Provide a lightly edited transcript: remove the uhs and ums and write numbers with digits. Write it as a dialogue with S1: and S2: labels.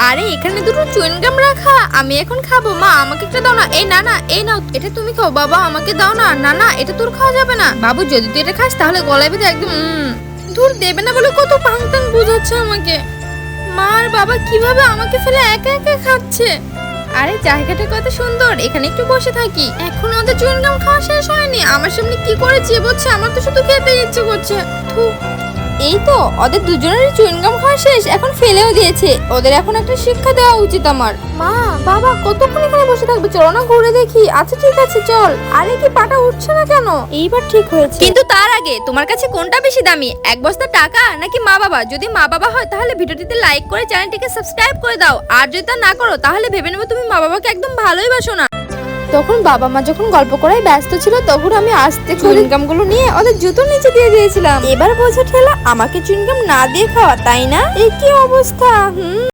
S1: আরে এখানে দুটো চুইংগাম রাখা, আমি এখন খাবো। মা আমাকে একটা দাও না। এই না না, এই নাও, এটা তুমি খাও। বাবা আমাকে দাও না। না না, এটা তোর খাওয়া যাবে না। বাবু যদি তুই এটা খাস তাহলে গলায় বেঁধে একদম দূর দেবে না বলে কত পাংটাং বোঝাচ্ছে আমাকে। মা আর বাবা কিভাবে আমাকে ফেলে একা একা খাচ্ছে। আরে জায়গাটা কত সুন্দর, এখানে একটু বসে থাকি। এখন ওদের চুইংগাম খাওয়া শেষ হয়নি, আমার সামনে কি করে চেবোচ্ছে, আমার তো শুধু খেতে ইচ্ছে করছে। থু। এই তো ওদের দুজনেরই চুইংগাম খাওয়া শেষ, এখন ফেলেও দিয়েছে। ওদের এখন একটা শিক্ষা দেওয়া উচিত আমার। মা বাবা কতক্ষণ এখানে বসে থাকবে, চলো না ঘুরে দেখি। আচ্ছা ঠিক আছে চল। আরে কি পাটা উঠছে না কেন? এইবার ঠিক হয়েছে। কিন্তু তার আগে তোমার কাছে কোনটা বেশি দামি, এক বস্তা টাকা নাকি মা বাবা? যদি মা বাবা হয় তাহলে ভিডিওটিতে লাইক করে চ্যানেলটিকে সাবস্ক্রাইব করে দাও, আর যদি তা না করো তাহলে ভেবে নেবো তুমি মা বাবাকে একদম ভালোই বাসো না। তখন বাবা মা যখন গল্প করায় ব্যস্ত ছিল তখন আমি আস্তে চুইংগাম গুলো নিয়ে ওদের জুতোর নিচে দিয়ে দিয়েছিলাম। এবার বোঝা ঠেলা আমাকে চুইংগাম না দিয়ে খাওয়া, তাই না? এই কি অবস্থা।